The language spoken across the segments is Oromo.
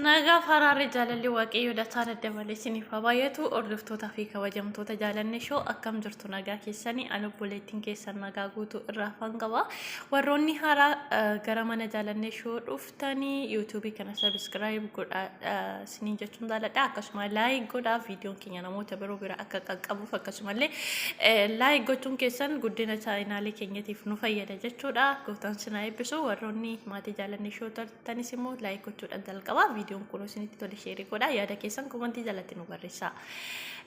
Nagaa faraarri jaalalli waaqayyo dataan adda malee siniif habaayatu hordoftoota fi kabajamtoota jaalanne shoo akkam jirtu nagaa keessanii alubbuleettiin keessan nagaa guutuu irraa afaan qaba. Warroonni haaraa gara mana jaalanne shoo dhuftanii yuutuubii kana sabiskiraayib godhaa siniin jechuun jaaladha. Akkasuma laayik godhaa viidiyoon keenya namoota biroo bira akka qaqqabuuf akkasumallee laayik gochuun keessan guddina chaanaalii keenyatiif nu fayyada jechuudha. Gootaan sinaa eebbisu warroonni maatii jaalanne shoo tanis immoo laayik gochuudhaan jalqaba. Videoon kun isinitti tole sheerii godha yaada keessan komentii jalatti nu barreessaa.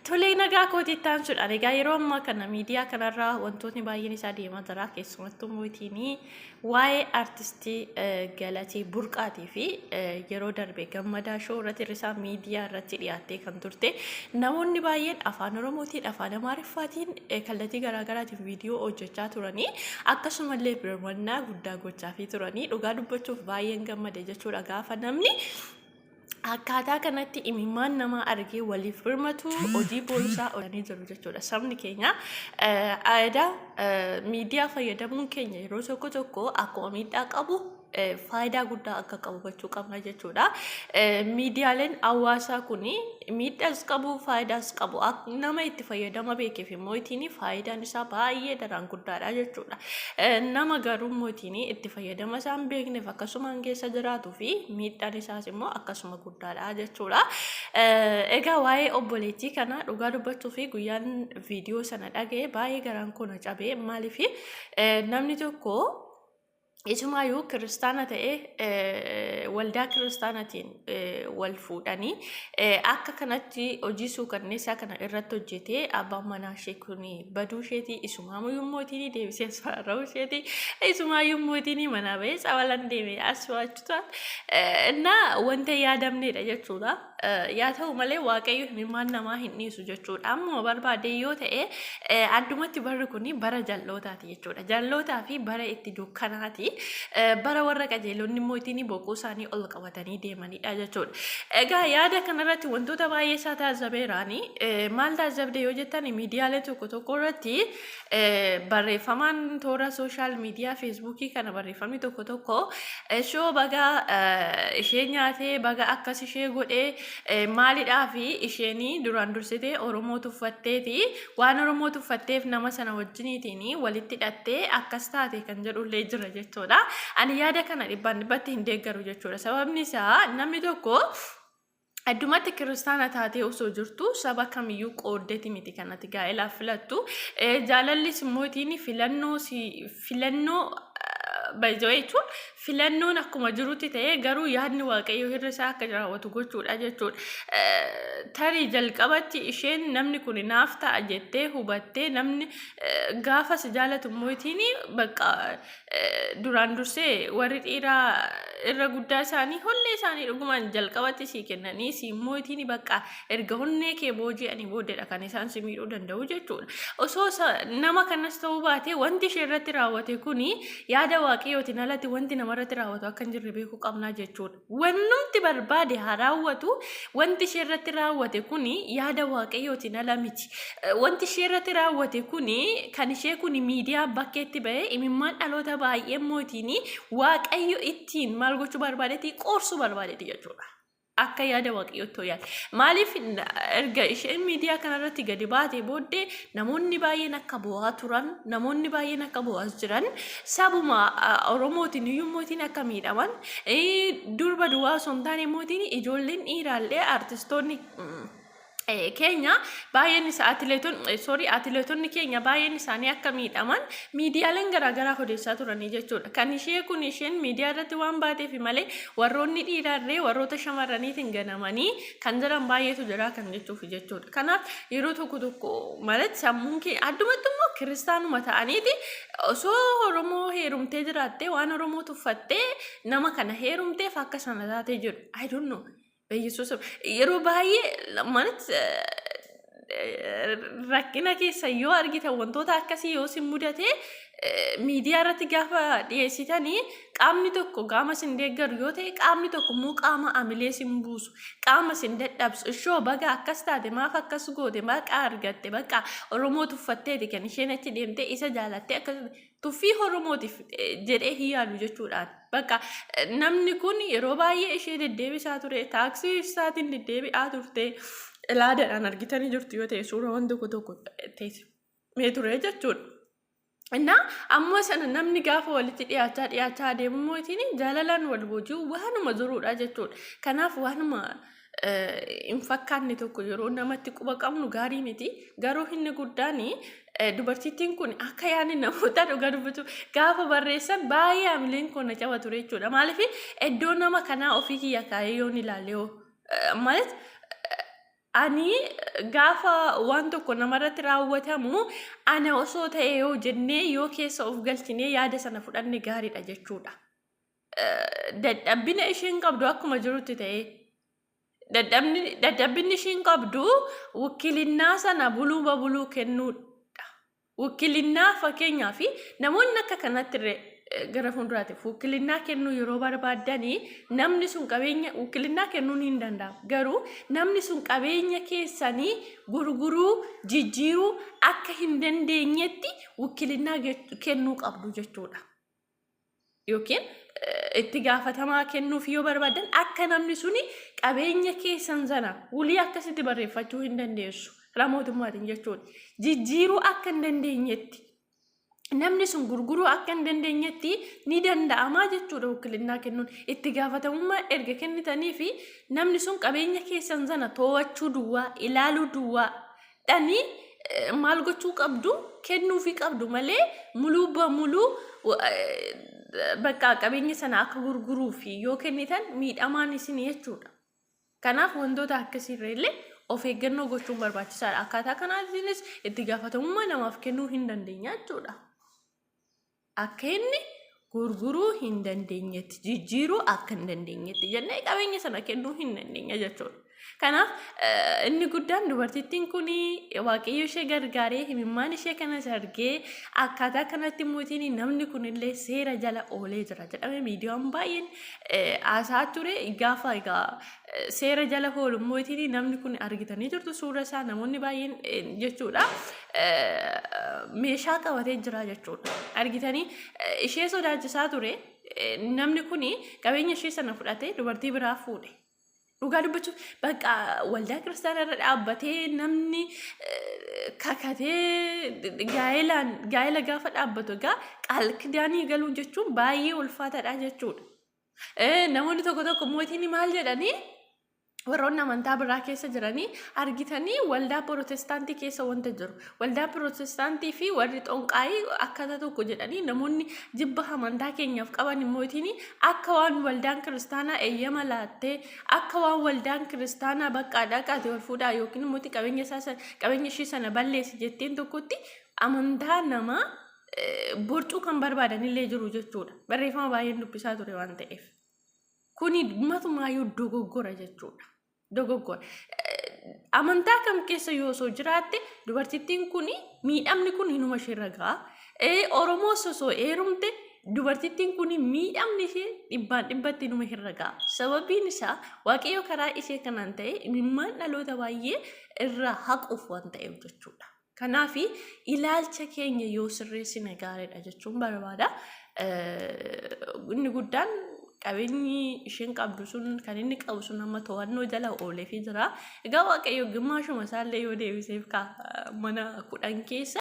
Tolee nagaa kootiittaan sudhaan egaa yeroo ammaa kana miidiyaa kanarraa wantootni baay'een isaa deemaa jira keessumattuu mootiinii waa'ee artistii Galatii Burqaatii fi yeroo darbe Gammadaa Shoo irratti hir'isaa miidiyaa irratti dhiyaattee kan turte namoonni baay'een afaan Oromootiin afaan Amaariffaatiin kallattii garaagaraatiin viidiyoo hojjechaa turanii akkasumallee birmannaa guddaa gochaa fi turanii dhugaa dubbachuuf baay'een gammade jechuudha gaafa namni akkaataa kanatti imimmaan nama argee waliif birmatu hojii boonsaa oolanii jiru jechuudha. Sabni keenya aadaa miidiyaa fayyadamuun keenya yeroo tokko tokko akkuma miidhaa qabu faayidaa guddaa akka qabu gochuu qabna jechuudha. Miidiyaaleen hawaasaa kuni miidhaas qabu faayidaas qabu nama itti fayyadama beekeef immoo ittiin faayidaan isaa baay'ee daran guddaadha jechuudha. Nama garuu mootiin itti fayyadama isaa hin beekneef akkasuma keessa jiraatuu fi miidhaan isaas immoo akkasuma guddaadha jechuudha. Egaa waa'ee obboleettii kana dhugaa dubbachuu fi guyyaan viidiyoo sana dhaga'e baay'ee garaan koo na cabee maaliif namni tokko Isumayyuu kiristaana ta'ee waldaa kiristaanatiin wal fuudhanii akka kanatti hojii suukanneessaa kana irratti hojjetee abbaan manaa ishee kun baduu isheetii isumaayyuu mootiin deebisee asfaarra'uu isheetii isumaayyuu mootiin manaa ba'ee sawalan deemee asfaachuutaan innaa wanta yaadamneedha jechuudha. Yaa ta'u malee waaqayyo himimmaan namaa hin dhiisu jechuudha. Ammoo barbaade yoo ta'e addumatti barri kun bara jallootaati jechuudha. Jallootaa fi bara itti dukkanaati. Bara warra qajeelonni mootiin boqoo isaanii ol qabatanii deemanidha jechuudha. Egaa yaada kanarratti wantoota baay'ee isaa taasisameeraani. Maal taasisabde yoo jettan miidiyaalee tokko tokko irratti barreeffamaan toora sooshaal miidiyaa feesbuukii kana barreeffamni tokko tokko shoo baga ishee nyaatee baga akkas ishee godhee maalidhaa fi isheenii duraan dursitee Oromoo tuffatteeti waan Oromoo tuffatteef nama sana wajjiniitiin walitti hidhattee akkas taate kan jedhullee jira jechuudha. Ani yaada kana dhibbatti hin deeggaru jechuudha. Sababni isaa namni tokko addumatti kiristaana taatee osoo jirtu saba kamiyyuu qooddeeti miti kanatti gaa'elaaf filattu. Jaalallis mootiin filannoo baay'ee jechuun filannoon akkuma jirutti ta'ee garuu yaadni waaqayyoo irra isaa akka raawwatu gochuudha jechuudha. Tarii jalqabatti isheen namni kun naaf ta'a jettee hubattee namni gaafas jaalatu mootiin bakka duraan dursee warri dhiiraa irra guddaa isaanii hollee isaanii dhugumaan jalqabatti sii kennanii si mootiin bakka erga honnee kee booji'anii booddeedha kan isaan si miidhuu danda'u jechuudha. Osoo nama kanas ta'uu baate wanti ishee irratti raawwate kuni yaada waaqayyootiin alatti wanti namarratti raawwatu akka hin jirre beekuu qabnaa jechuudha. Wannumti barbaade haa raawwatu wanti ishee irratti raawwate kuni yaada waaqayyootiin ala miti. Wanti ishee irratti raawwate kuni kan ishee kuni miidiyaa bakkeetti ba'ee imimmaan dhaloota baay'ee mootiin waaqayyo ittiin maal gochuu barbaadeeti qorsuu barbaadeeti jechuudha. Akka yaada waaqayyootti yaada. Maaliif erga isheen miidiyaa kanarratti gadi baatee booddee namoonni baay'een akka bu'aa turan, namoonni baay'een akka bu'aas jiran, sabuma Oromootiin iyyuu mootiin akka miidhaman, durba duwwaa osoo hin taane mootiin ijoolleen dhiiraallee artistoonni keenya baay'een atileetonni keenya baay'een isaanii akka miidhaman miidiyaaleen garaagaraa odeessaa turanii jechuudha. Kan ishee kun isheen miidiyaa irratti waan baateef malee warroonni dhiiraallee warroota shamarraniitiin ganamanii kan jiran baay'eetu jira kan jechuuf jechuudha. Kanaaf yeroo tokko tokko malatti sammuun kee addumatti immoo kiristaanuma ta'aniiti osoo Oromoo heerumtee jiraattee waan Oromoo tuffattee nama kana heerumteef akka sana taatee jiru. I don't know. Yesus yeroo baay'ee manatti rakkina keessa yoo argitan wantoota akkasii yoo si mudate miidiyaa irratti gaafa dhiyeessitanii qaamni tokko qaama sin deeggaru yoo ta'e qaamni tokko immoo qaama amilee sin buusu qaama sin dadhabsu ishoo baga akkas taate maaf akkas goote maqaa argatte bakka Oromoo tuffatteeti kan isheen achi deemtee isa jaalattee akkas tuffii Oromootiif jedhee hiyyaadu jechuudhaan bakka namni kun yeroo baay'ee ishee deddeebisaa ture taaksii isaatiin deddeebi'aa turte laadaadhaan argitanii jirtu yoo ta'e suura waan tokko teessimee ture jechuudha. Inna amma sana namni gaafa walitti dhiyaachaa deemu mootiin jaalalaan wal boojuu waanuma jiruudha jechuudha. Kanaaf waanuma hin fakkaanne tokko yeroo namatti quba qabnu gaarii miti. Garuu inni guddaan dubartittiin kun akka yaani namoota dhugaa dubbatu gaafa barreessan baay'ee amileen kun na caba ture jechuudha. Maaliif iddoo nama kanaa ofii kiyya kaayee yoon ilaale maaliif ani gaafa waan tokko namarratti raawwatamu ana osoo ta'e yoo jennee yoo keessa of galchinee yaada sana fudhanne gaariidha jechuudha. Dadhabbina isheen qabdu akkuma jirutti ta'e dadhabbinni isheen qabdu wakiilinnaa sana buluu kennuudha. Wakiilinnaa fakkeenyaaf namoonni akka kanatti gara fuulduraatiif wakiilinnaa kennuu yeroo barbaadanii namni sun qabeenya wakiilinnaa kennuun hin danda'amu. Garuu namni sun qabeenya keessanii gurguruu jijjiiruu akka hin dandeenyetti wakiilinnaa kennuu qabdu jechuudha. Yookiin itti gaafatamaa kennuuf yoo barbaadan akka namni suni qabeenya keessan sana wulii akkasitti barreeffachuu hin dandeessu. Mootummaatiin jechuudha. Jijjiiruu akka hin dandeenyetti namni sun gurguruu akka hin dandeenyetti ni danda'amaa jechuudha wakiilinnaa kennuun. Itti gaafatamummaa erga kennitanii fi namni sun qabeenya keessan sana to'achuu duwwaa ilaaluu duwwaa dhanii maal gochuu qabdu kennuufii qabdu malee muluu bakka qabeenya sana akka gurguruu fi yoo kennitan miidhamaan isin jechuudha. Kanaaf wantoota akkasiirra illee of eeggannoo gochuun barbaachisaadha. Akkaataa kanaatiinis itti gaafatamummaa namaaf kennuu hin dandeenya jechuudha. Akka inni gurguruu hin dandeenyetti jijjiiruu akka hin dandeenyetti jennee qabeenya sana kennuu hin dandeenya jechuudha. Kanaaf inni guddaan dubartittiin kun waaqayyo ishee gargaaree himimmaan ishee kanas argee akkaataa kanatti mootiin namni kunillee seera jala oolee jira jedhame miidiyaan baay'een haasaa ture. Gaafa egaa seera jala oolu mootiin namni kun argitanii jirtu suura isaa namoonni baay'een jechuudha. Meeshaa qabatee jira jechuudha. Argitanii ishee sodaachisaa ture. Namni kun qabeenya ishee sana fudhatee dubartii biraa fuudhe. Dhugaa dubbachuuf bakka waldaa kiristaanaa irra dhaabbatee namni kakatee gaa'ela gaafa dhaabbatu egaa qaalkidaanii galuu jechuun baay'ee ulfaataadha jechuudha. Namoonni tokko mootiin maal jedhanii warroonni amantaa biraa keessa jiranii argitanii waldaa Pirotestaantii keessa wanta jiru. Waldaa Pirotestaantii fi warri xonqaayii akkaataa tokko jedhanii namoonni jibba amantaa keenyaaf qaban mootiin akka waan waldaan kiristaanaa eeyyama laattee akka waan waldaan kiristaanaa bakka dhaqaate wal fuudhaa yookiin immoo qabeenya ishee sana balleessi jetteen tokkotti amantaa namaa borcuu kan barbaadanillee jiru jechuudha. Barreeffama baay'een dubbisaa ture waan ta'eef. Kuni matumaayuu dogoggora jechuudha. Dogoggora. Amantaa kam keessa yoo osoo jiraatte dubartittiin kun miidhamni kun hinuma ishee ragaa. Oromoo osoo heerumte dubartittiin kun miidhamni ishee dhibbatti hinuma hin ragaa. Sababiin isaa waaqayyo karaa ishee kanaan ta'e imimmaan dhaloota baay'ee irraa haquuf waan ta'eef jechuudha. Kanaaf ilaalcha keenya yoo sirreessine gaariidha jechuun barbaada. Inni guddaan qabeenyi isheen qabdu sun kan inni qabu sun amma to'annoo jala oolee fi jira. Egaa waaqayyo gimmaashuma isaallee yoo deebiseef mana 10 keessa